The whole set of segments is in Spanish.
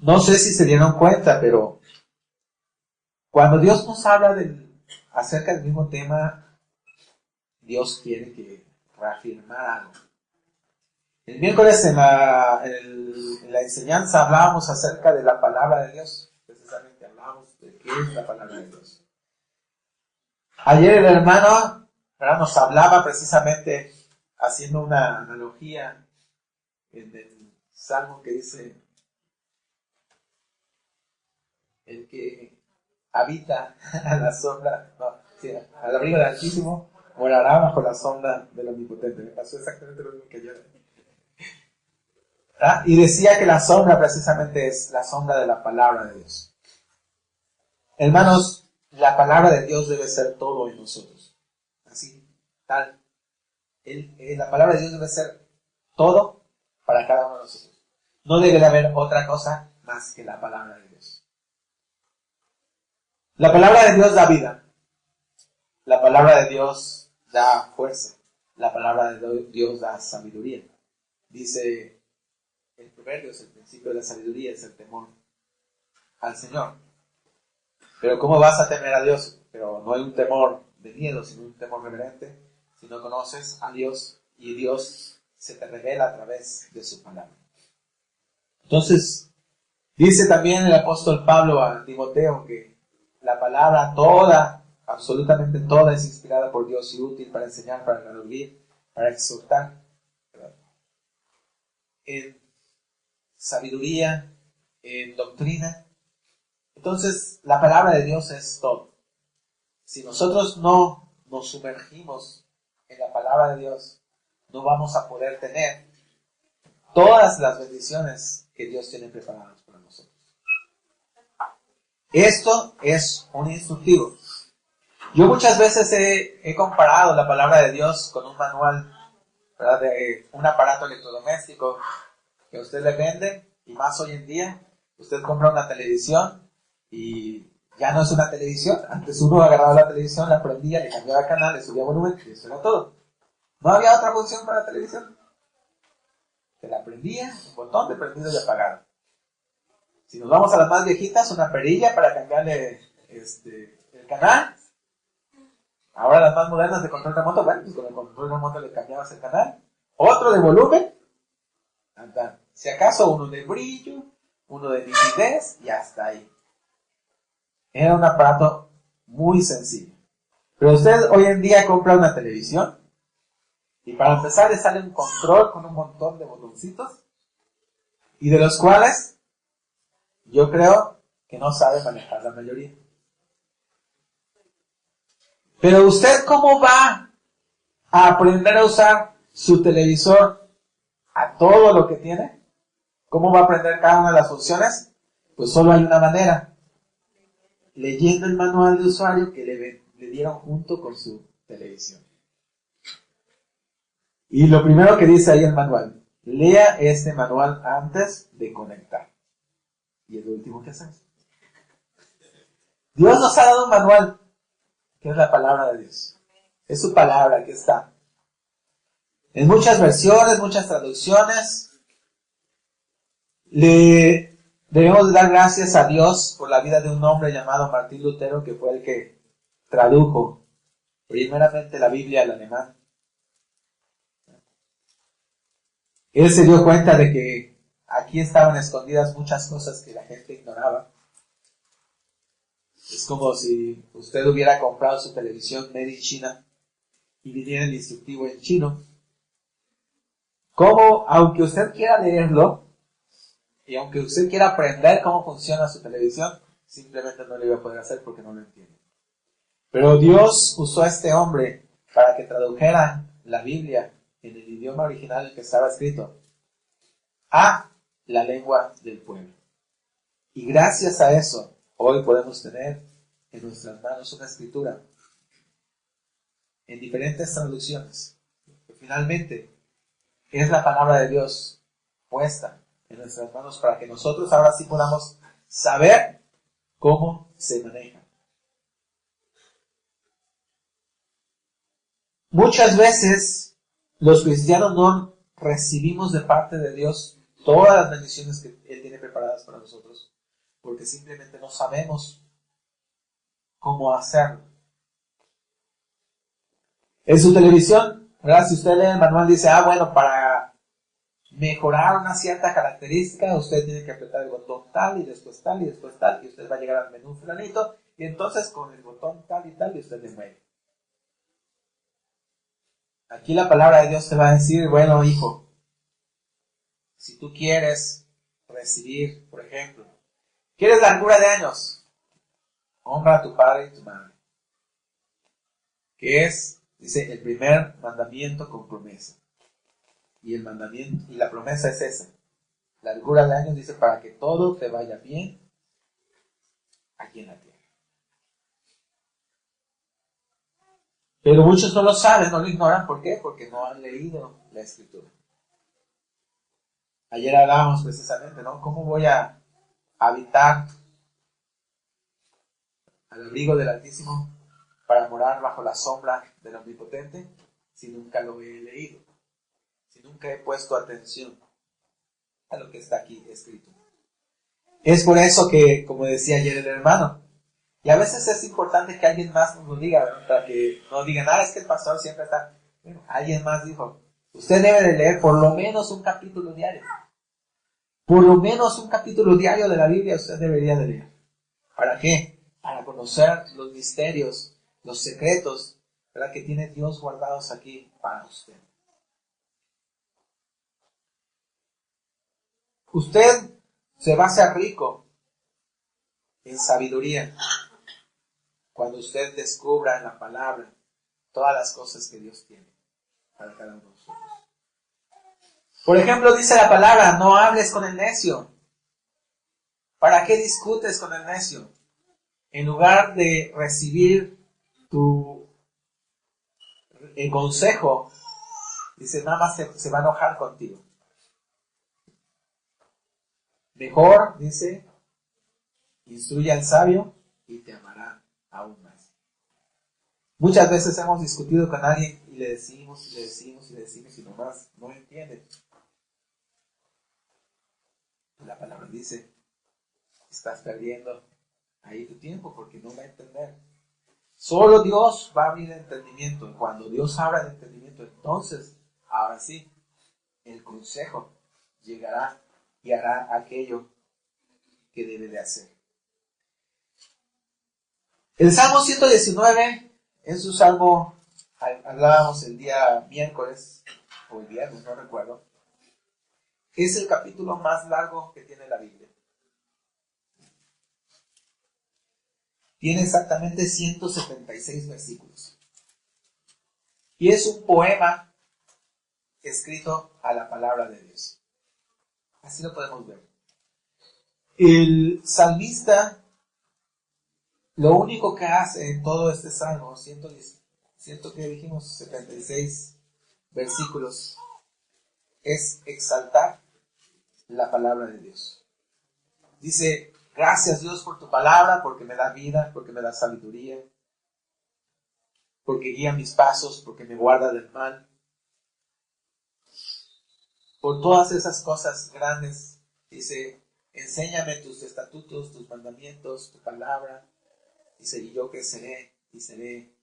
No sé si se dieron cuenta, pero cuando Dios nos habla acerca del mismo tema, Dios quiere que reafirmar algo. El miércoles en la enseñanza hablábamos acerca de la palabra de Dios. Precisamente hablábamos de qué es la palabra de Dios. Ayer el hermano nos hablaba precisamente haciendo una analogía en el Salmo que dice: el que habita a la sombra, al abrigo del Altísimo, morará bajo la sombra del Omnipotente. Me pasó exactamente lo mismo que ayer. Y decía que la sombra precisamente es la sombra de la palabra de Dios. Hermanos, la palabra de Dios debe ser todo en nosotros. Así, tal. La palabra de Dios debe ser todo para cada uno de nosotros. No debe de haber otra cosa más que la palabra de Dios. La palabra de Dios da vida. La palabra de Dios da fuerza. La palabra de Dios da sabiduría. Dice el Proverbios, el principio de la sabiduría es el temor al Señor. Pero ¿cómo vas a temer a Dios? Pero no hay un temor de miedo, sino un temor reverente, si no conoces a Dios y Dios se te revela a través de su palabra. Entonces, dice también el apóstol Pablo a Timoteo que la palabra toda, absolutamente toda, es inspirada por Dios y útil para enseñar, para redarguir, para exhortar, ¿verdad?, en sabiduría, en doctrina. Entonces, la palabra de Dios es todo. Si nosotros no nos sumergimos en la palabra de Dios, no vamos a poder tener todas las bendiciones que Dios tiene preparadas para nosotros. Esto es un instructivo. Yo muchas veces he comparado la palabra de Dios con un manual, ¿verdad?, de un aparato electrodoméstico que a usted le vende, y más hoy en día, usted compra una televisión y ya no es una televisión. Antes uno agarraba la televisión, la prendía, le cambiaba canal, le subía volumen y eso era todo. No había otra función para la televisión. Se la prendía, un botón de prendido y apagado. Si nos vamos a las más viejitas, una perilla para cambiarle el canal. Ahora las más modernas de control remoto, bueno, pues con el control remoto le cambiabas el canal. Otro de volumen. Si acaso uno de brillo, uno de nitidez y hasta ahí. Era un aparato muy sencillo. Pero usted hoy en día compra una televisión y para empezar le sale un control con un montón de botoncitos y de los cuales yo creo que no sabe manejar la mayoría. Pero usted, ¿cómo va a aprender a usar su televisor a todo lo que tiene? ¿Cómo va a aprender cada una de las funciones? Pues solo hay una manera: leyendo el manual de usuario que le dieron junto con su televisión. Y lo primero que dice ahí el manual: lea este manual antes de conectar. Y es lo último que hacemos. Dios nos ha dado un manual, que es la palabra de Dios. Es su palabra, que está en muchas versiones, muchas traducciones. Le debemos dar gracias a Dios por la vida de un hombre llamado Martín Lutero, que fue el que tradujo primeramente la Biblia al alemán. Él se dio cuenta de que aquí estaban escondidas muchas cosas que la gente ignoraba. Es como si usted hubiera comprado su televisión made in China y viniera el instructivo en chino. ¿Cómo, aunque usted quiera leerlo y aunque usted quiera aprender cómo funciona su televisión, simplemente no lo iba a poder hacer porque no lo entiende? Pero Dios usó a este hombre para que tradujera la Biblia en el idioma original que estaba escrito a la lengua del pueblo. Y gracias a eso, hoy podemos tener en nuestras manos una escritura en diferentes traducciones. Que finalmente es la palabra de Dios puesta en nuestras manos para que nosotros ahora sí podamos saber cómo se maneja. Muchas veces los cristianos no recibimos de parte de Dios todas las bendiciones que Él tiene preparadas para nosotros, porque simplemente no sabemos cómo hacerlo. En su televisión, ¿verdad? Si usted lee el manual, dice, bueno, para mejorar una cierta característica, usted tiene que apretar el botón tal, y después tal, y después tal, y usted va a llegar al menú fulanito, y entonces con el botón tal y tal, y usted le mueve. Aquí la palabra de Dios te va a decir, bueno, hijo, si tú quieres recibir, por ejemplo, ¿quieres largura de años? Honra a tu padre y tu madre. Que es, dice, el primer mandamiento con promesa. Y el mandamiento, y la promesa es esa. Largura de años, dice, para que todo te vaya bien aquí en la tierra. Pero muchos no lo saben, no lo ignoran. ¿Por qué? Porque no han leído la Escritura. Ayer hablábamos precisamente, ¿no? ¿Cómo voy a habitar al abrigo del Altísimo para morar bajo la sombra del Omnipotente si nunca lo he leído? Si nunca he puesto atención a lo que está aquí escrito. Es por eso que, como decía ayer el hermano, y a veces es importante que alguien más nos lo diga, ¿verdad? Para que no digan, es que el pastor siempre está... Bueno, alguien más dijo, usted debe de leer por lo menos un capítulo diario. Por lo menos un capítulo diario de la Biblia usted debería de leer. ¿Para qué? Para conocer los misterios, los secretos, ¿verdad?, que tiene Dios guardados aquí para usted. Usted se va a hacer rico en sabiduría cuando usted descubra en la palabra todas las cosas que Dios tiene para cada uno de nosotros. Por ejemplo, dice la palabra, no hables con el necio. ¿Para qué discutes con el necio? En lugar de recibir el consejo, dice, nada más se va a enojar contigo. Mejor, dice, instruye al sabio y te amará aún más. Muchas veces hemos discutido con alguien y le decimos y nomás no entiende. La palabra dice, estás perdiendo ahí tu tiempo porque no va a entender. Solo Dios va a abrir el entendimiento. Y cuando Dios abra el entendimiento, entonces, ahora sí, el consejo llegará y hará aquello que debe de hacer. El Salmo 119 es un salmo, hablábamos el día miércoles, o el viernes, no recuerdo, es el capítulo más largo que tiene la Biblia. Tiene exactamente 176 versículos. Y es un poema escrito a la palabra de Dios. Así lo podemos ver. El salmista, lo único que hace en todo este salmo, 76 versículos, es exaltar la palabra de Dios. Dice, gracias Dios por tu palabra, porque me da vida, porque me da sabiduría, porque guía mis pasos, porque me guarda del mal. Por todas esas cosas grandes, dice, enséñame tus estatutos, tus mandamientos, tu palabra. Dice, y yo creceré, y seré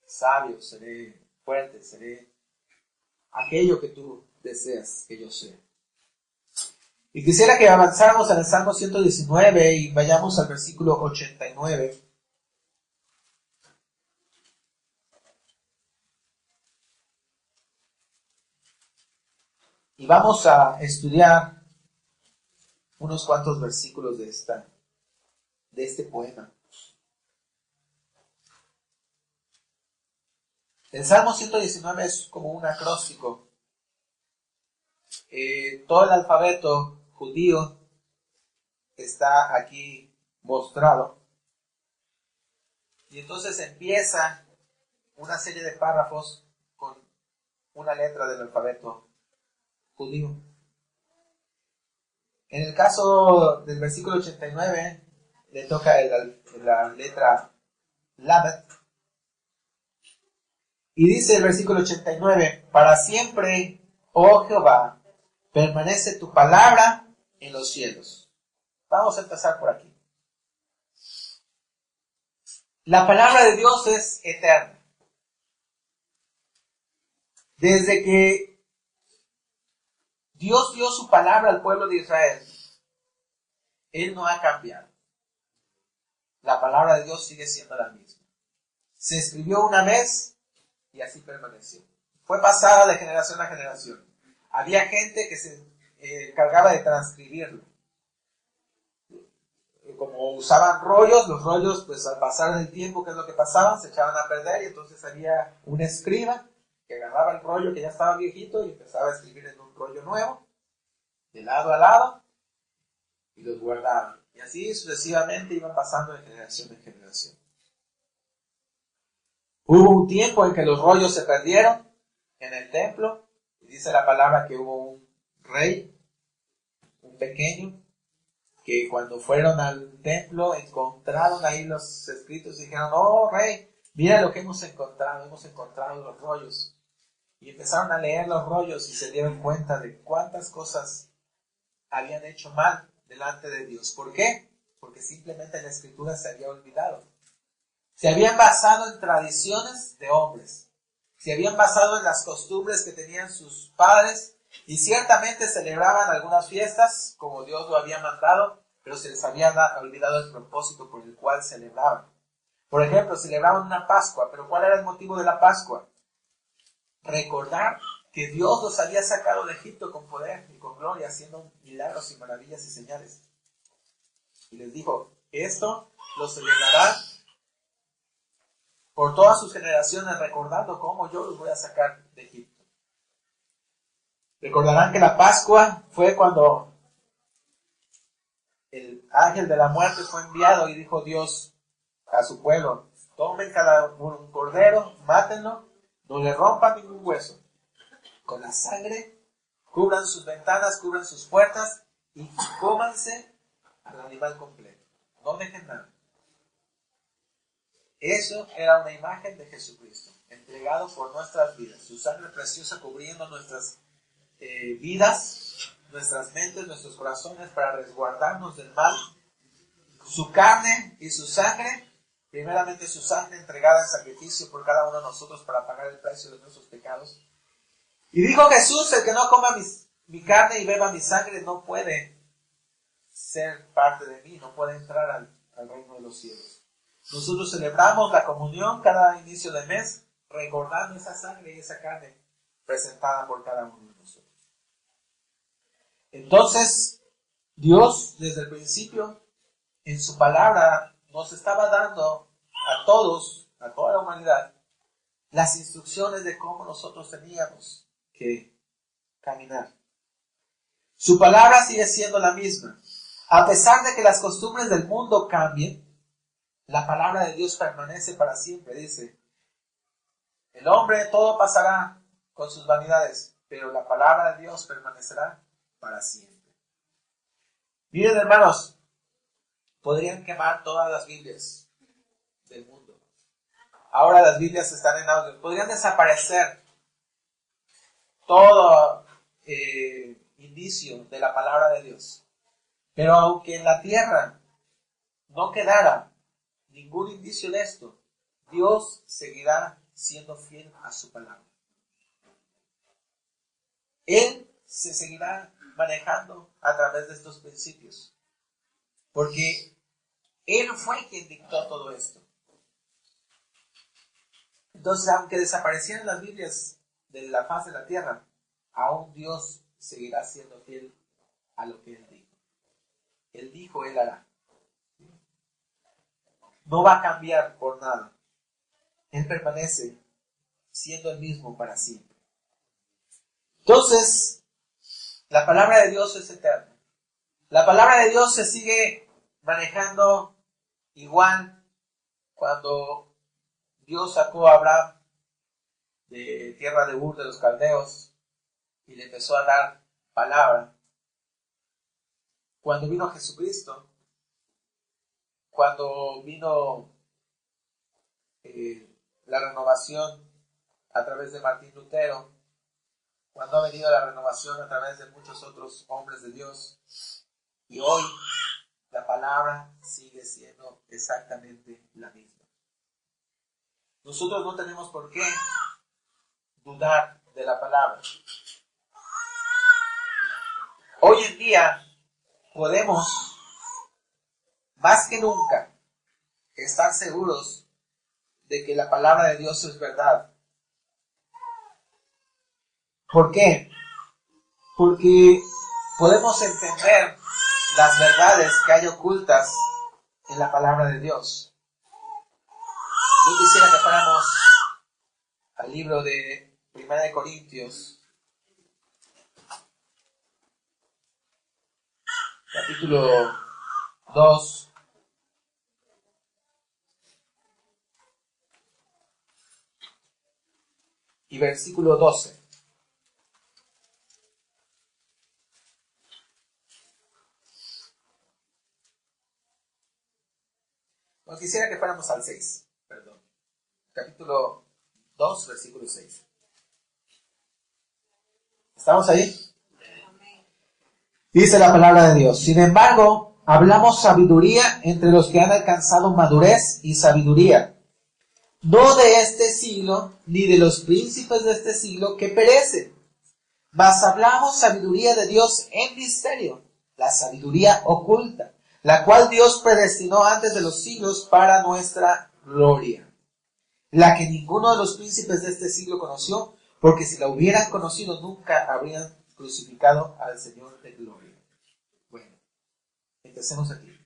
sabio, seré fuerte, seré aquello que tú deseas que yo sea. Y quisiera que avanzáramos en el Salmo 119 y vayamos al versículo 89. Y vamos a estudiar unos cuantos versículos de este poema. El Salmo 119 es como un acróstico. Todo el alfabeto judío está aquí mostrado. Y entonces empieza una serie de párrafos con una letra del alfabeto judío. En el caso del versículo 89, le toca la letra Lamed. Y dice el versículo 89, para siempre, oh Jehová, permanece tu palabra en los cielos. Vamos a empezar por aquí. La palabra de Dios es eterna. Desde que Dios dio su palabra al pueblo de Israel, Él no ha cambiado. La palabra de Dios sigue siendo la misma. Se escribió una vez y así permaneció. Fue pasada de generación a generación. Había gente que se encargaba de transcribirlo. Como usaban rollos, los rollos, pues al pasar del tiempo, ¿qué es lo que pasaba? Se echaban a perder y entonces había un escriba que agarraba el rollo que ya estaba viejito y empezaba a escribir en un rollo nuevo, de lado a lado, y los guardaban. Y así sucesivamente iban pasando de generación en generación. Hubo un tiempo en que los rollos se perdieron en el templo, y dice la palabra que hubo un rey, un pequeño, que cuando fueron al templo encontraron ahí los escritos y dijeron, oh rey, mira lo que hemos encontrado los rollos. Y empezaron a leer los rollos y se dieron cuenta de cuántas cosas habían hecho mal delante de Dios. ¿Por qué? Porque simplemente la escritura se había olvidado. Se habían basado en tradiciones de hombres. Se habían basado en las costumbres que tenían sus padres y ciertamente celebraban algunas fiestas como Dios lo había mandado, pero se les había olvidado el propósito por el cual celebraban. Por ejemplo, celebraban una Pascua, pero ¿cuál era el motivo de la Pascua? Recordar que Dios los había sacado de Egipto con poder y con gloria, haciendo milagros y maravillas y señales. Y les dijo, esto lo celebrarán por todas sus generaciones, recordando cómo yo los voy a sacar de Egipto. Recordarán que la Pascua fue cuando el ángel de la muerte fue enviado y dijo Dios a su pueblo, tomen cada uno un cordero, mátenlo, no le rompan ningún hueso. Con la sangre, cubran sus ventanas, cubran sus puertas y cómanse al animal completo. No dejen nada. Eso era una imagen de Jesucristo, entregado por nuestras vidas. Su sangre preciosa cubriendo nuestras vidas, nuestras mentes, nuestros corazones para resguardarnos del mal. Su carne y su sangre, primeramente su sangre entregada en sacrificio por cada uno de nosotros para pagar el precio de nuestros pecados. Y dijo Jesús, el que no coma mi carne y beba mi sangre no puede ser parte de mí, no puede entrar al reino de los cielos. Nosotros celebramos la comunión cada inicio de mes, recordando esa sangre y esa carne presentada por cada uno de nosotros. Entonces, Dios, desde el principio, en su palabra, nos estaba dando a todos, a toda la humanidad, las instrucciones de cómo nosotros teníamos que caminar. Su palabra sigue siendo la misma. A pesar de que las costumbres del mundo cambien, la palabra de Dios permanece para siempre. Dice, el hombre todo pasará con sus vanidades, pero la palabra de Dios permanecerá para siempre. Miren, hermanos, podrían quemar todas las Biblias del mundo. Ahora las Biblias están en audio. Podrían desaparecer todo indicio de la palabra de Dios. Pero aunque en la tierra no quedara ningún indicio de esto, Dios seguirá siendo fiel a su palabra. Él se seguirá manejando a través de estos principios, porque Él fue quien dictó todo esto. Entonces, aunque desaparecieran las Biblias de la faz de la tierra, aún Dios seguirá siendo fiel a lo que Él dijo. Él dijo, Él hará. No va a cambiar por nada. Él permanece siendo el mismo para siempre. Entonces, la palabra de Dios es eterna. La palabra de Dios se sigue manejando igual cuando Dios sacó a Abraham de tierra de Ur de los Caldeos y le empezó a dar palabra. Cuando vino Jesucristo, cuando vino la renovación a través de Martín Lutero, cuando ha venido la renovación a través de muchos otros hombres de Dios. Y hoy la palabra sigue siendo exactamente la misma. Nosotros no tenemos por qué dudar de la palabra. Hoy en día podemos, más que nunca, estar seguros de que la palabra de Dios es verdad. ¿Por qué? Porque podemos entender las verdades que hay ocultas en la palabra de Dios. Yo quisiera que fuéramos al libro de 1 de Corintios, capítulo 2, y versículo 12. No, quisiera que fuéramos al 6, perdón. Capítulo 2, versículo 6. ¿Estamos ahí? Dice la palabra de Dios: sin embargo, hablamos sabiduría entre los que han alcanzado madurez y sabiduría, no de este siglo, ni de los príncipes de este siglo que perecen, mas hablamos sabiduría de Dios en misterio, la sabiduría oculta, la cual Dios predestinó antes de los siglos para nuestra gloria, la que ninguno de los príncipes de este siglo conoció, porque si la hubieran conocido nunca habrían crucificado al Señor de gloria. Bueno, empecemos aquí.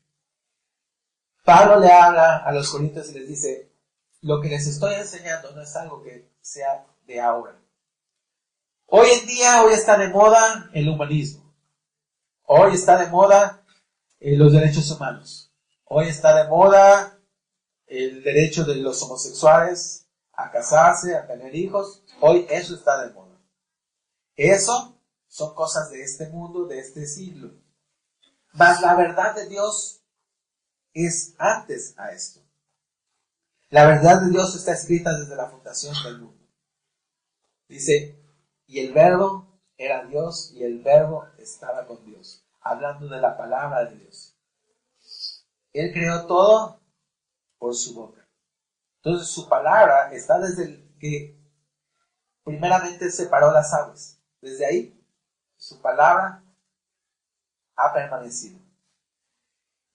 Pablo le habla a los corintios y les dice: lo que les estoy enseñando no es algo que sea de ahora. Hoy en día, hoy está de moda el humanismo. Hoy está de moda los derechos humanos. Hoy está de moda el derecho de los homosexuales a casarse, a tener hijos. Hoy eso está de moda. Eso son cosas de este mundo, de este siglo. Mas la verdad de Dios es antes a esto. La verdad de Dios está escrita desde la fundación del mundo. Dice: y el verbo era Dios y el verbo estaba con Dios. Hablando de la palabra de Dios. Él creó todo por su boca. Entonces su palabra está desde el que primeramente separó las aguas. Desde ahí su palabra ha permanecido.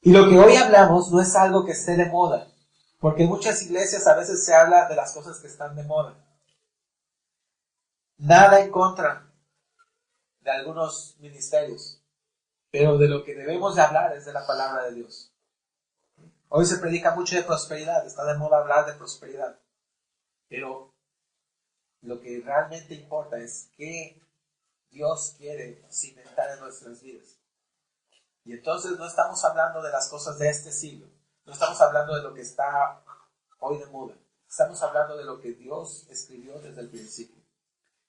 Y lo que hoy hablamos no es algo que esté de moda, porque en muchas iglesias a veces se habla de las cosas que están de moda. Nada en contra de algunos ministerios, pero de lo que debemos de hablar es de la palabra de Dios. Hoy se predica mucho de prosperidad, está de moda hablar de prosperidad, pero lo que realmente importa es qué Dios quiere cimentar en nuestras vidas. Y entonces no estamos hablando de las cosas de este siglo, no estamos hablando de lo que está hoy de moda, estamos hablando de lo que Dios escribió desde el principio.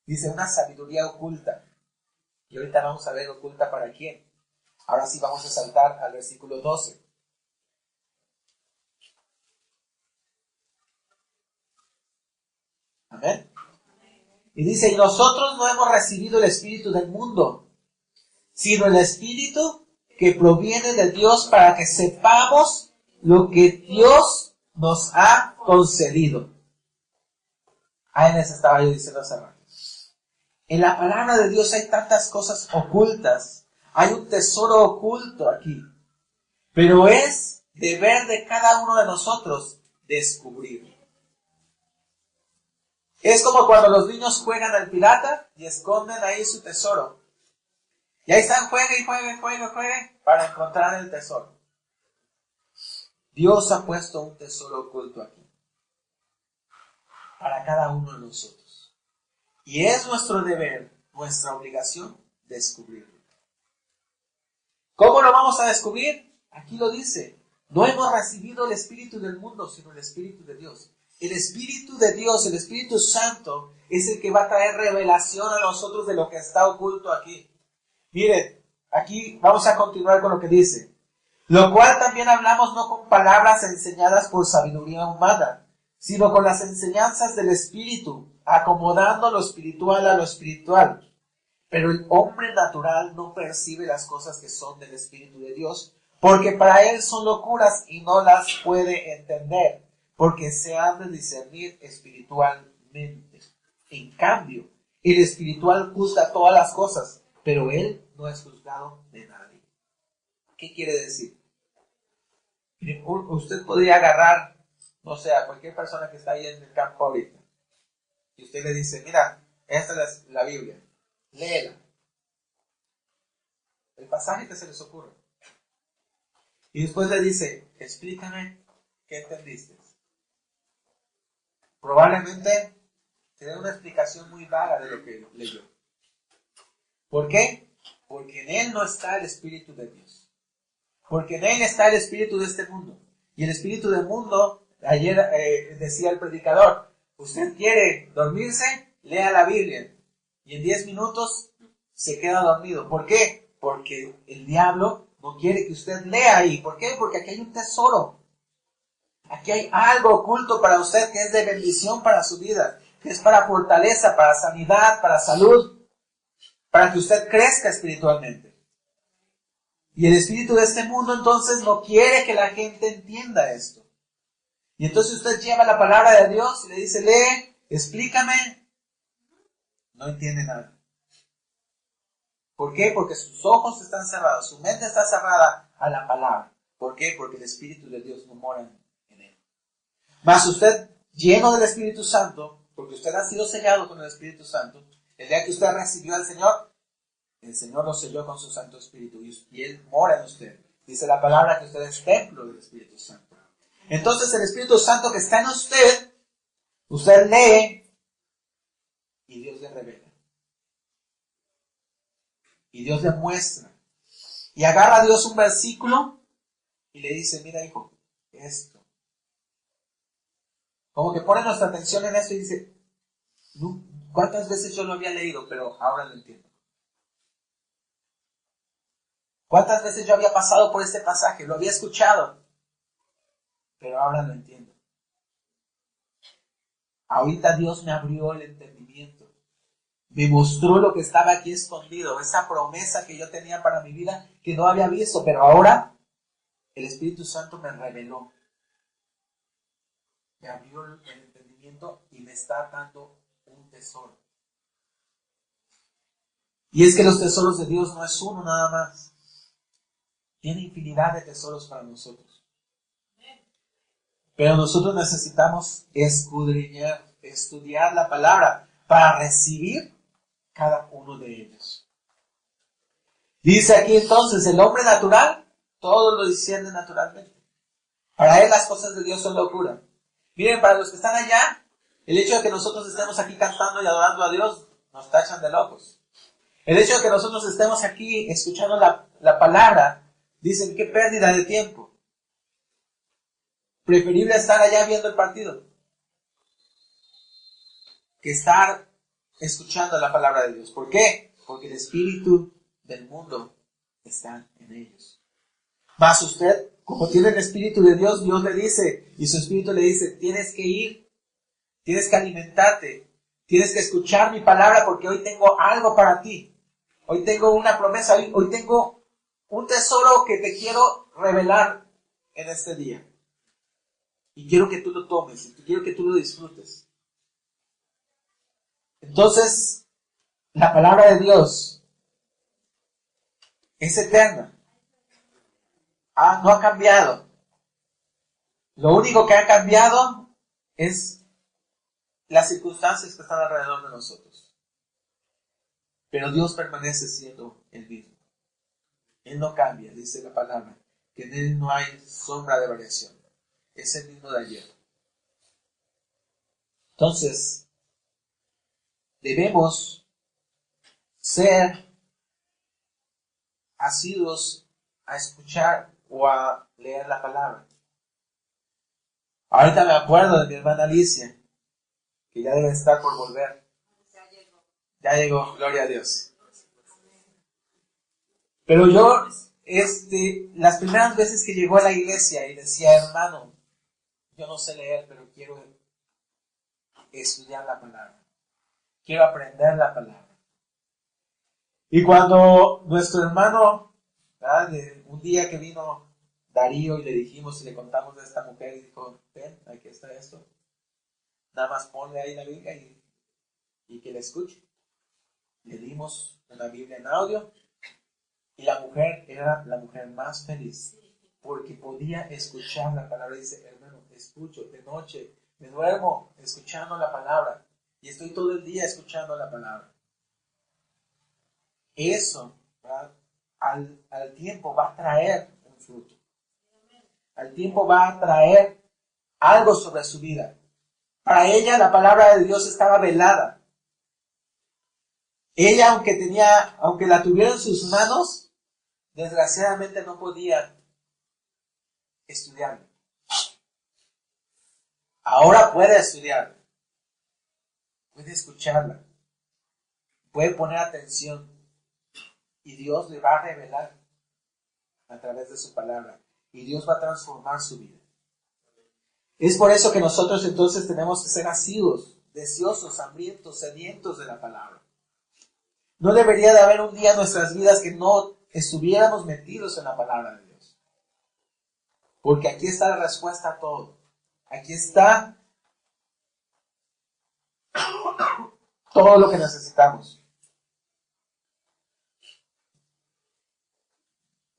Dice: una sabiduría oculta. Y ahorita vamos a ver oculta para quién. Ahora sí vamos a saltar al versículo 12. Amén. Y dice: y nosotros no hemos recibido el espíritu del mundo, sino el espíritu que proviene de Dios, para que sepamos lo que Dios nos ha concedido. Ahí les estaba yo diciendo hace rato. En la palabra de Dios hay tantas cosas ocultas. Hay un tesoro oculto aquí. Pero es deber de cada uno de nosotros descubrirlo. Es como cuando los niños juegan al pirata y esconden ahí su tesoro. Y ahí están, jueguen para encontrar el tesoro. Dios ha puesto un tesoro oculto aquí. Para cada uno de nosotros. Y es nuestro deber, nuestra obligación, descubrirlo. ¿Cómo lo vamos a descubrir? Aquí lo dice: no hemos recibido el espíritu del mundo, sino el espíritu de Dios. El espíritu de Dios, el Espíritu Santo, es el que va a traer revelación a nosotros de lo que está oculto aquí. Miren, aquí vamos a continuar con lo que dice: lo cual también hablamos no con palabras enseñadas por sabiduría humana, sino con las enseñanzas del Espíritu, acomodando lo espiritual a lo espiritual. Pero el hombre natural no percibe las cosas que son del Espíritu de Dios, porque para él son locuras y no las puede entender, porque se han de discernir espiritualmente. En cambio, el espiritual juzga todas las cosas, pero él no es juzgado de nadie. ¿Qué quiere decir? Usted podría agarrar, no sé, a cualquier persona que está ahí en el campo ahorita, y usted le dice, mira, esta es la Biblia, léela. El pasaje que se les ocurre. Y después le dice, explícame qué entendiste. Probablemente te dé una explicación muy vaga de lo que leyó. ¿Por qué? Porque en él no está el Espíritu de Dios. Porque en él está el espíritu de este mundo. Y el espíritu del mundo, ayer decía el predicador, usted quiere dormirse, lea la Biblia. Y en 10 minutos se queda dormido. ¿Por qué? Porque el diablo no quiere que usted lea ahí. ¿Por qué? Porque aquí hay un tesoro. Aquí hay algo oculto para usted que es de bendición para su vida. Que es para fortaleza, para sanidad, para salud. Para que usted crezca espiritualmente. Y el espíritu de este mundo entonces no quiere que la gente entienda esto. Y entonces usted lleva la palabra de Dios y le dice, lee, explícame. No entiende nada. ¿Por qué? Porque sus ojos están cerrados, su mente está cerrada a la palabra. ¿Por qué? Porque el Espíritu de Dios no mora en él. Mas usted, lleno del Espíritu Santo, porque usted ha sido sellado con el Espíritu Santo, el día que usted recibió al Señor, el Señor lo selló con su Santo Espíritu y Él mora en usted. Dice la palabra que usted es templo del Espíritu Santo. Entonces el Espíritu Santo que está en usted, usted lee y Dios le revela. Y Dios le muestra. Y agarra a Dios un versículo y le dice, mira hijo, esto. Como que pone nuestra atención en esto y dice, ¿cuántas veces yo lo había leído, pero ahora lo entiendo? ¿Cuántas veces yo había pasado por este pasaje? Lo había escuchado, pero ahora lo entiendo. Ahorita Dios me abrió el entendimiento. Me mostró lo que estaba aquí escondido, esa promesa que yo tenía para mi vida que no había visto, pero ahora el Espíritu Santo me reveló. Me abrió el entendimiento y me está dando un tesoro. Y es que los tesoros de Dios no es uno nada más. Tiene infinidad de tesoros para nosotros. Pero nosotros necesitamos escudriñar, estudiar la palabra para recibir cada uno de ellos. Dice aquí entonces, el hombre natural, todo lo discierne naturalmente. Para él las cosas de Dios son locura. Miren, para los que están allá, el hecho de que nosotros estemos aquí cantando y adorando a Dios, nos tachan de locos. El hecho de que nosotros estemos aquí escuchando la palabra, dicen, qué pérdida de tiempo. Preferible estar allá viendo el partido que estar escuchando la palabra de Dios. ¿Por qué? Porque el espíritu del mundo está en ellos. Mas usted, como tiene el espíritu de Dios, Dios le dice, y su espíritu le dice, tienes que ir, tienes que alimentarte, tienes que escuchar mi palabra porque hoy tengo algo para ti. Hoy tengo una promesa, hoy tengo un tesoro que te quiero revelar en este día. Y quiero que tú lo tomes, y quiero que tú lo disfrutes. Entonces, la palabra de Dios es eterna. No ha cambiado. Lo único que ha cambiado es las circunstancias que están alrededor de nosotros. Pero Dios permanece siendo el mismo. Él no cambia, dice la palabra, que en Él no hay sombra de variación. Es el mismo de ayer. Entonces, debemos ser asiduos a escuchar o a leer la palabra. Ahorita me acuerdo de mi hermana Alicia, que ya debe estar por volver. Ya llegó, gloria a Dios. Pero yo, las primeras veces que llegó a la iglesia y decía, hermano, yo no sé leer, pero quiero estudiar la palabra. Quiero aprender la palabra. Y cuando nuestro hermano, ¿verdad? Un día que vino Darío y le dijimos y le contamos de esta mujer y dijo, ven, aquí está esto. Nada más ponle ahí la Biblia y que la escuche. Le dimos una Biblia en audio y la mujer era la mujer más feliz porque podía escuchar la palabra. Dice, hermano, escucho de noche, me duermo escuchando la palabra y estoy todo el día escuchando la palabra. Eso, ¿verdad? Al tiempo va a traer un fruto. Al tiempo va a traer algo sobre su vida. Para ella la palabra de Dios estaba velada. Ella, aunque la tuviera en sus manos, desgraciadamente no podía estudiarla. Ahora puede estudiarla, puede escucharla, puede poner atención y Dios le va a revelar a través de su palabra y Dios va a transformar su vida. Es por eso que nosotros entonces tenemos que ser asiduos, deseosos, hambrientos, sedientos de la palabra. No debería de haber un día en nuestras vidas que no estuviéramos metidos en la palabra de Dios. Porque aquí está la respuesta a todo. Aquí está todo lo que necesitamos.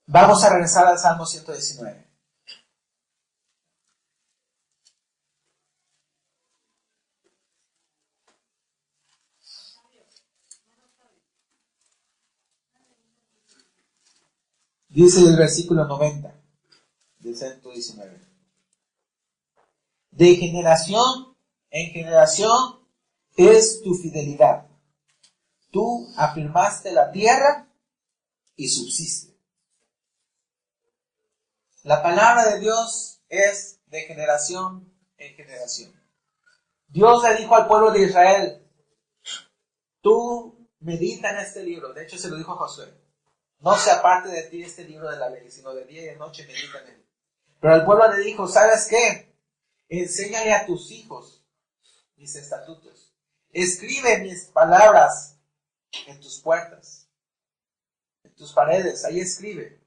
Vamos a regresar al Salmo 119. Dice el versículo 90 del 119. De generación en generación es tu fidelidad. Tú afirmaste la tierra y subsiste. La palabra de Dios es de generación en generación. Dios le dijo al pueblo de Israel, tú medita en este libro. De hecho se lo dijo a Josué. No se aparte de ti este libro de la ley, sino de día y de noche medita en él. Pero al pueblo le dijo, ¿sabes qué? Enséñale a tus hijos mis estatutos. Escribe mis palabras en tus puertas, en tus paredes, ahí escribe.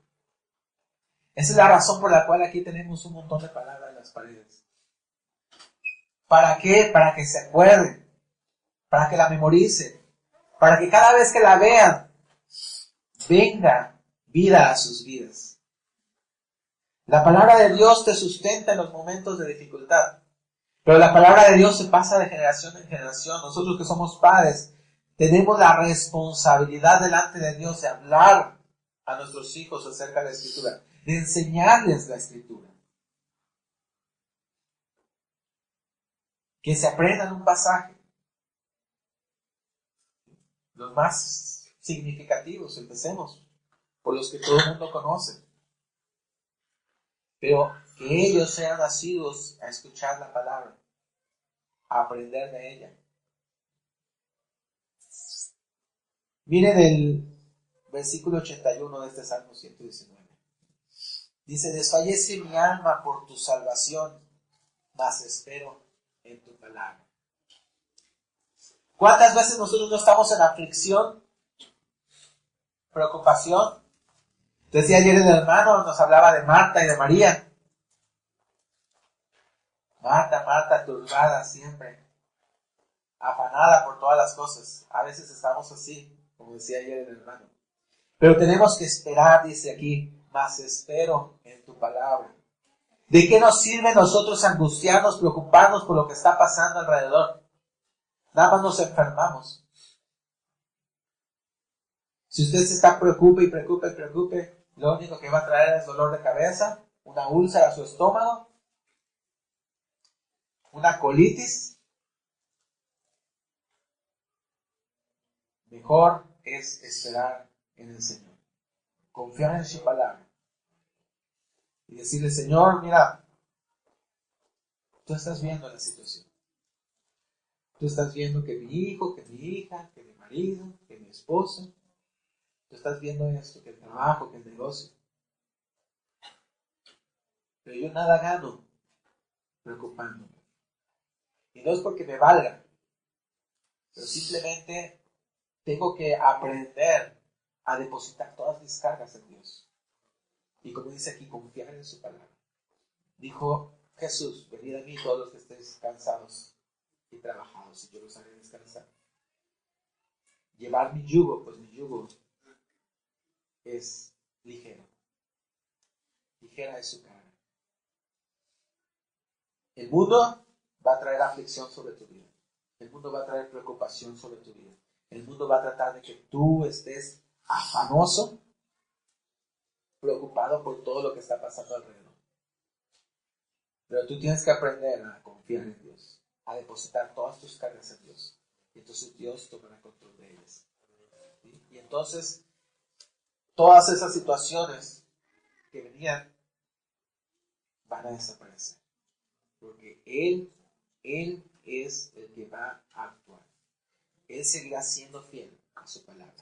Esa es la razón por la cual aquí tenemos un montón de palabras en las paredes. ¿Para qué? Para que se acuerden, para que la memoricen, para que cada vez que la vean, venga vida a sus vidas. La palabra de Dios te sustenta en los momentos de dificultad, pero la palabra de Dios se pasa de generación en generación. Nosotros que somos padres, tenemos la responsabilidad delante de Dios de hablar a nuestros hijos acerca de la Escritura, de enseñarles la Escritura. Que se aprendan un pasaje. Los más significativos, empecemos por los que todo el mundo conoce. Pero que ellos sean asiduos a escuchar la palabra, a aprender de ella. Miren el versículo 81 de este Salmo 119. Dice, desfallece mi alma por tu salvación, mas espero en tu palabra. ¿Cuántas veces nosotros no estamos en aflicción, preocupación? Decía ayer el hermano, nos hablaba de Marta y de María. Marta, turbada siempre, afanada por todas las cosas. A veces estamos así, como decía ayer el hermano. Pero tenemos que esperar, dice aquí, mas espero en tu palabra. ¿De qué nos sirve nosotros angustiarnos, preocuparnos por lo que está pasando alrededor? Nada más nos enfermamos. Si usted se está preocupe, lo único que va a traer es dolor de cabeza, una úlcera a su estómago, una colitis. Mejor es esperar en el Señor, confiar en su palabra y decirle, Señor, mira, tú estás viendo la situación. Tú estás viendo que mi hijo, que mi hija, que mi marido, que mi esposo, tú estás viendo esto, que el trabajo, que el negocio. Pero yo nada gano preocupándome. Y no es porque me valga, pero simplemente tengo que aprender a depositar todas mis cargas en Dios. Y como dice aquí, confiar en su palabra. Dijo Jesús, venid a mí todos los que estéis cansados y trabajados, y yo los haré descansar. Llevar mi yugo, pues mi yugo es ligero. Ligera es su carga. El mundo va a traer aflicción sobre tu vida. El mundo va a traer preocupación sobre tu vida. El mundo va a tratar de que tú estés afanoso, preocupado por todo lo que está pasando alrededor. Pero tú tienes que aprender a confiar en Dios, a depositar todas tus cargas en Dios. Y entonces Dios tomará control de ellas. ¿Sí? Y entonces, todas esas situaciones que venían van a desaparecer. Porque Él es el que va a actuar. Él seguirá siendo fiel a su palabra.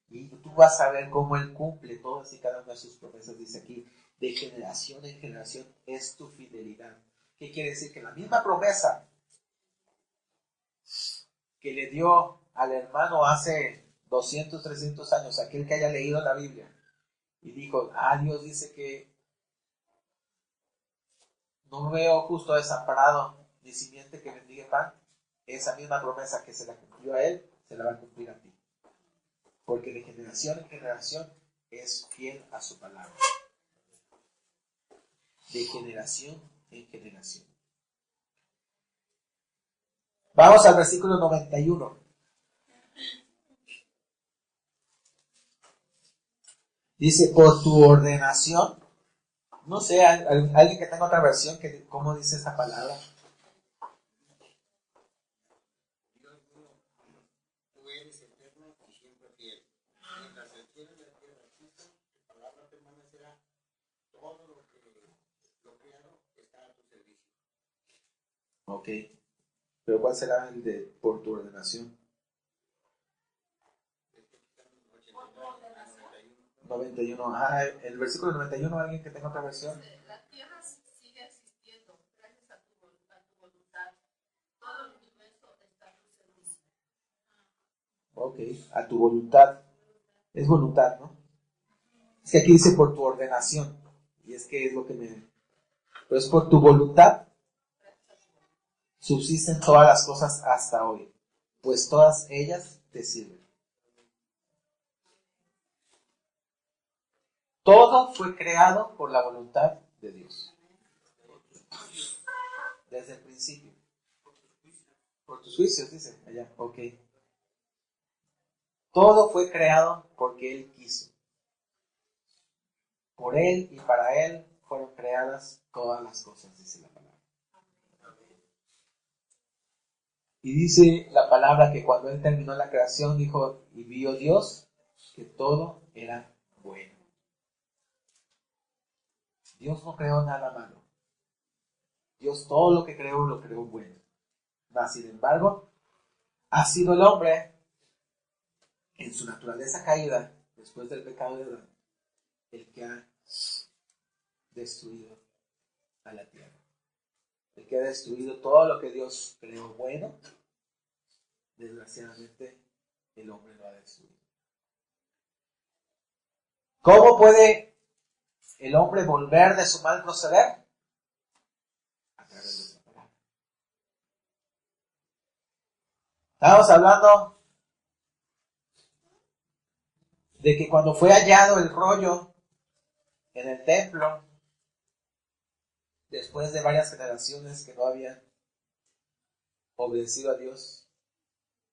Y tú vas a ver cómo Él cumple todas y cada una de sus promesas. Dice aquí, de generación en generación es tu fidelidad. ¿Qué quiere decir? Que la misma promesa que le dio al hermano hace 200, 300 años, aquel que haya leído la Biblia, y dijo, Dios dice que no veo justo desamparado ni simiente que bendiga pan. Esa misma promesa que se la cumplió a él, se la va a cumplir a ti. Porque de generación en generación es fiel a su palabra. De generación en generación. Vamos al versículo 91. Dice, por tu ordenación. No sé, alguien que tenga otra versión, ¿cómo dice esa palabra? Ok, pero ¿cuál será el de por tu ordenación? 91, el versículo 91, alguien que tenga otra versión. La tierra sigue existiendo gracias a tu voluntad. Todo el universo está a tu servicio. Ok, a tu voluntad. Es voluntad, ¿no? Es que aquí dice por tu ordenación. Y es que es lo que me... Pero es por tu voluntad. Subsisten todas las cosas hasta hoy, pues todas ellas te sirven. Todo fue creado por la voluntad de Dios. Desde el principio. Por tus juicios, dice allá. Ok. Todo fue creado porque Él quiso. Por Él y para Él fueron creadas todas las cosas, dice la palabra. Y dice la palabra que cuando Él terminó la creación, dijo, y vio Dios que todo era bueno. Dios no creó nada malo. Dios todo lo que creó, lo creó bueno. Mas, sin embargo, ha sido el hombre, en su naturaleza caída, después del pecado de Adán, el que ha destruido a la tierra. El que ha destruido todo lo que Dios creó bueno, desgraciadamente, el hombre lo ha destruido. ¿Cómo puede el hombre volver de su mal proceder? A través de esa palabra. Estamos hablando de que cuando fue hallado el rollo en el templo, después de varias generaciones que no habían obedecido a Dios,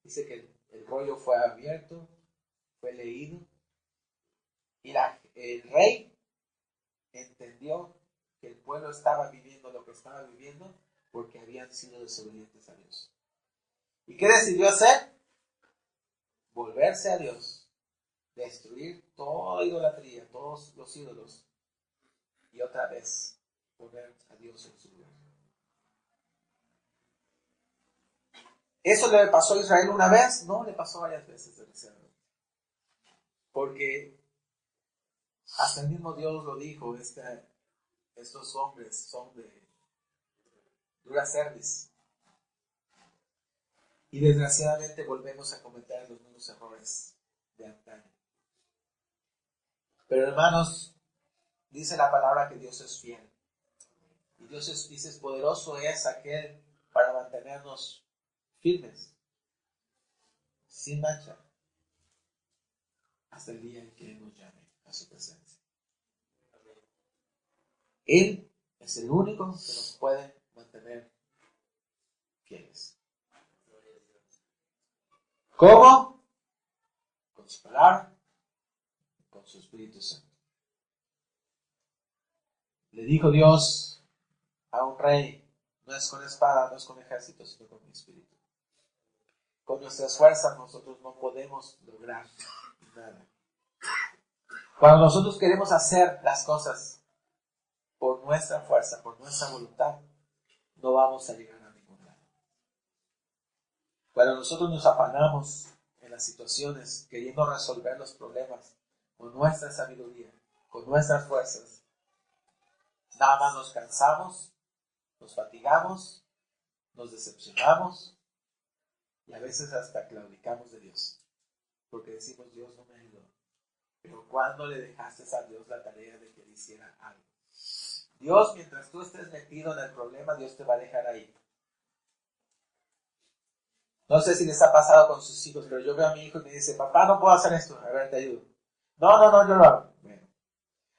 dice que el rollo fue abierto, fue leído, y el rey entendió que el pueblo estaba viviendo lo que estaba viviendo porque habían sido desobedientes a Dios. ¿Y qué decidió hacer? Volverse a Dios, destruir toda idolatría, todos los ídolos, y otra vez poner a Dios en su lugar. ¿Eso le pasó a Israel una vez? No, le pasó varias veces, desgraciadamente. Porque hasta el mismo Dios lo dijo, estos hombres son de dura cerviz. Y desgraciadamente volvemos a cometer los mismos errores de antaño. Pero hermanos, dice la palabra que Dios es fiel. Y Dios dice, poderoso es aquel para mantenernos firmes, sin mancha, hasta el día en que Él nos llame a su presencia. Él es el único que nos puede mantener fieles. ¿Cómo? Con su palabra, con su Espíritu Santo. Le dijo Dios a un rey, no es con espada, no es con ejército, sino con mi Espíritu. Con nuestras fuerzas nosotros no podemos lograr nada. Cuando nosotros queremos hacer las cosas por nuestra fuerza, por nuestra voluntad, no vamos a llegar a ningún lado. Cuando nosotros nos afanamos en las situaciones, queriendo resolver los problemas con nuestra sabiduría, con nuestras fuerzas, nada más nos cansamos, nos fatigamos, nos decepcionamos y a veces hasta claudicamos de Dios, porque decimos, Dios no me ayudó. Pero ¿cuándo le dejaste a Dios la tarea de que le hiciera algo? Dios, mientras tú estés metido en el problema, Dios te va a dejar ahí. No sé si les ha pasado con sus hijos, pero yo veo a mi hijo y me dice, papá, no puedo hacer esto, a ver, te ayudo. No, yo lo hago. Bueno.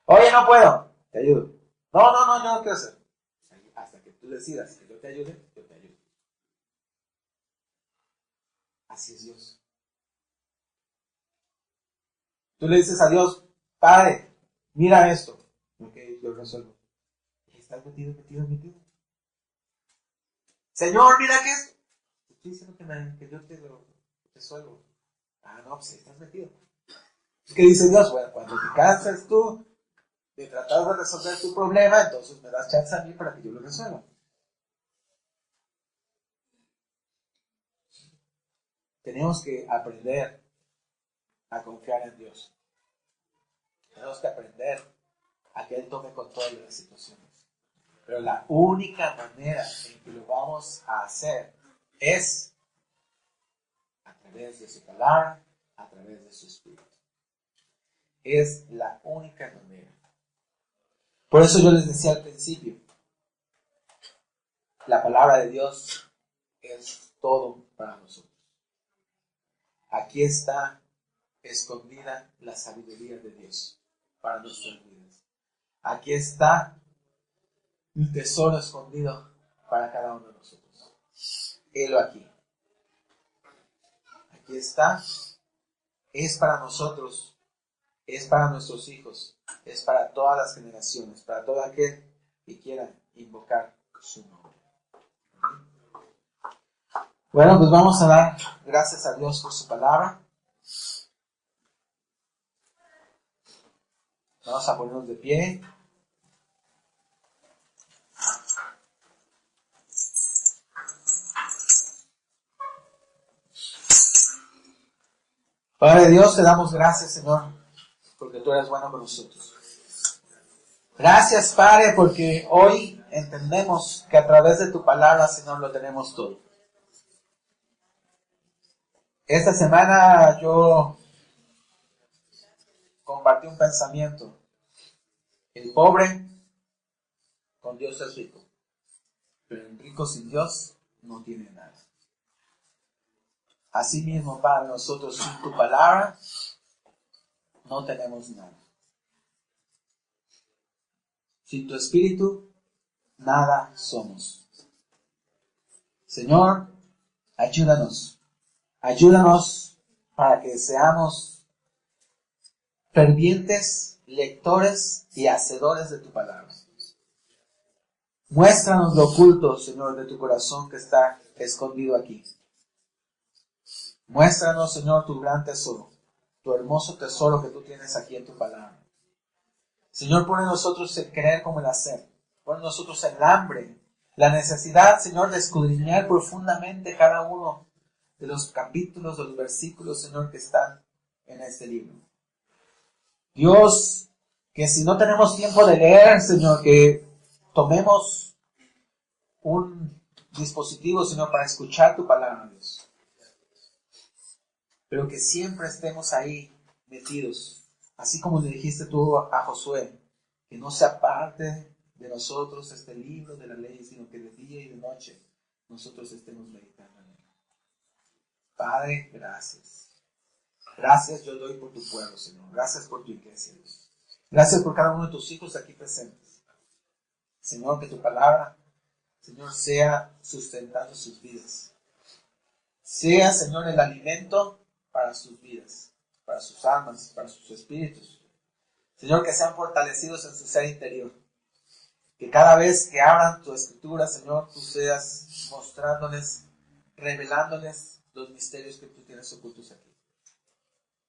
Oye, no puedo, te ayudo. No, yo no quiero hacer. Hasta que tú decidas que yo te ayude, yo te ayudo. Así es Dios. Tú le dices a Dios, Padre, mira esto. Ok, yo resuelvo. Y estás metido. Señor, mira que es. Estoy diciendo que yo te lo resuelvo. No, pues estás metido. ¿Qué dice Dios? Bueno, cuando te cansas tú de tratar de resolver tu problema, entonces me das chance a mí para que yo lo resuelva. Tenemos que aprender a confiar en Dios. Tenemos que aprender a que Él tome control de las situaciones. Pero la única manera en que lo vamos a hacer es a través de su palabra, a través de su Espíritu. Es la única manera. Por eso yo les decía al principio, la palabra de Dios es todo para nosotros. Aquí está escondida la sabiduría de Dios para nuestras vidas. Aquí está el tesoro escondido para cada uno de nosotros. Helo aquí. Aquí está. Es para nosotros. Es para nuestros hijos. Es para todas las generaciones. Para todo aquel que quiera invocar su nombre. Bueno, pues vamos a dar gracias a Dios por su palabra. Vamos a ponernos de pie. Padre Dios, te damos gracias, Señor, porque tú eres bueno con nosotros. Gracias, Padre, porque hoy entendemos que a través de tu palabra, Señor, lo tenemos todo. Esta semana yo compartí un pensamiento. El pobre con Dios es rico, pero el rico sin Dios no tiene nada. Así mismo, Padre, nosotros sin tu palabra no tenemos nada. Sin tu Espíritu, nada somos. Señor, ayúdanos. Ayúdanos para que seamos fervientes lectores y hacedores de tu palabra. Muéstranos lo oculto, Señor, de tu corazón que está escondido aquí. Muéstranos, Señor, tu gran tesoro, tu hermoso tesoro que tú tienes aquí en tu palabra. Señor, pon en nosotros el querer como el hacer. Pon en nosotros el hambre, la necesidad, Señor, de escudriñar profundamente cada uno de los capítulos, de los versículos, Señor, que están en este libro. Dios, que si no tenemos tiempo de leer, Señor, que tomemos un dispositivo, Señor, para escuchar tu palabra, Dios. Pero que siempre estemos ahí metidos Así como le dijiste tú a Josué, que no se aparte de nosotros este libro de la ley, sino que de día y de noche nosotros estemos meditando en él. Padre, gracias. Gracias yo doy por tu pueblo, Señor. Gracias por tu iglesia, Dios. Gracias por cada uno de tus hijos aquí presentes. Señor, que tu palabra, Señor, sea sustentando sus vidas. Sea, Señor, el alimento para sus vidas, para sus almas, para sus espíritus. Señor, que sean fortalecidos en su ser interior. Que cada vez que abran tu escritura, Señor, tú seas mostrándoles, revelándoles los misterios que tú tienes ocultos aquí.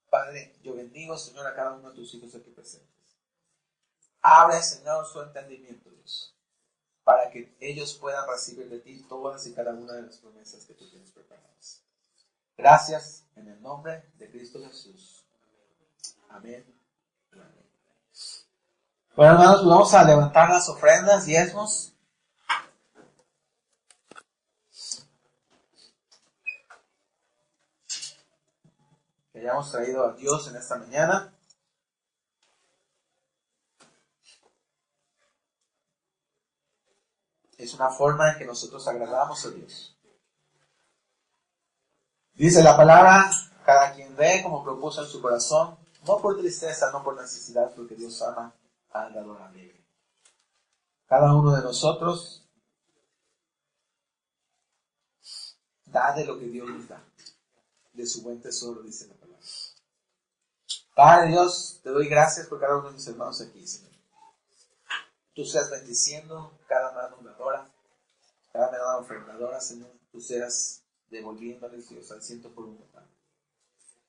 Padre, yo bendigo, Señor, a cada uno de tus hijos aquí presentes. Abre, Señor, su entendimiento, Dios, para que ellos puedan recibir de ti todas y cada una de las promesas que tú tienes preparadas. Gracias en el nombre de Cristo Jesús. Amén. Amén. Bueno, hermanos, pues vamos a levantar las ofrendas, diezmos. Que hayamos traído a Dios en esta mañana. Es una forma en que nosotros agradamos a Dios. Dice la palabra, cada quien dé como propuso en su corazón, no por tristeza, no por necesidad, porque Dios ama al dador alegre. Cada uno de nosotros da de lo que Dios nos da, de su buen tesoro, dice la palabra. Padre Dios, te doy gracias por cada uno de mis hermanos aquí, Señor. Tú seas bendiciendo cada mano dadora, cada mano ofrendadora, Señor. Tú seas devolviéndoles, Dios, al 100%.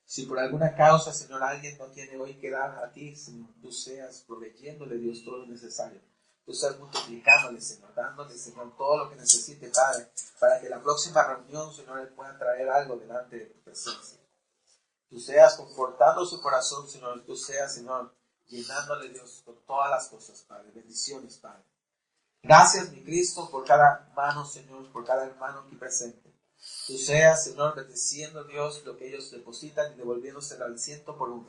Si por alguna causa, Señor, alguien no tiene hoy que dar a ti, Señor, tú seas proveyéndole, Dios, todo lo necesario. Tú seas multiplicándole, Señor, dándole, Señor, todo lo que necesite, Padre, para que la próxima reunión, Señor, Él pueda traer algo delante de tu presencia. Tú seas confortando su corazón, Señor. Tú seas, Señor, llenándole, Dios, con todas las cosas, Padre. Bendiciones, Padre. Gracias, mi Cristo, por cada mano, Señor, por cada hermano aquí presente. Tú seas, Señor, bendiciendo, Dios, lo que ellos depositan y devolviéndose al 100%.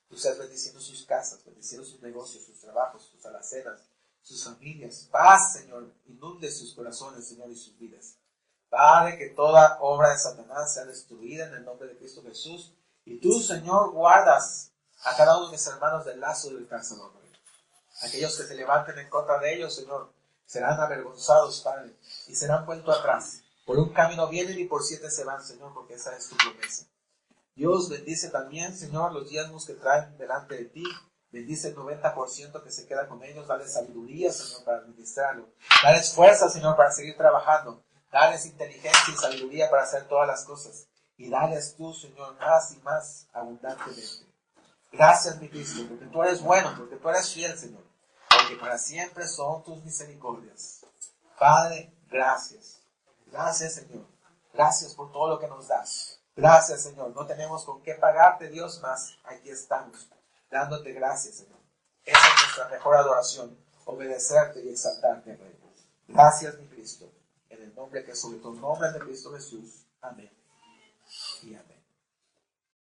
Tú seas bendiciendo sus casas, bendiciendo sus negocios, sus trabajos, sus alacenas, sus familias. Paz, Señor, inunde sus corazones, Señor, y sus vidas. Padre, que toda obra de Satanás sea destruida en el nombre de Cristo Jesús. Y tú, Señor, guardas a cada uno de mis hermanos del lazo del cazador. Aquellos que se levanten en contra de ellos, Señor, serán avergonzados, Padre, y serán vueltos atrás. Por un camino vienen y por 7 se van, Señor, porque esa es tu promesa. Dios bendice también, Señor, los diezmos que traen delante de ti. Bendice el 90% que se queda con ellos. Dale sabiduría, Señor, para administrarlo. Dale fuerza, Señor, para seguir trabajando. Dales inteligencia y sabiduría para hacer todas las cosas. Y dales tú, Señor, más y más abundantemente. Gracias, mi Cristo, porque tú eres bueno, porque tú eres fiel, Señor. Porque para siempre son tus misericordias. Padre, gracias. Gracias, Señor. Gracias por todo lo que nos das. Gracias, Señor. No tenemos con qué pagarte, Dios, más aquí estamos, dándote gracias, Señor. Esa es nuestra mejor adoración, obedecerte y exaltarte, Rey. Gracias, mi Cristo. En el nombre que es sobre todo nombre de Cristo Jesús. Amén. Y amén.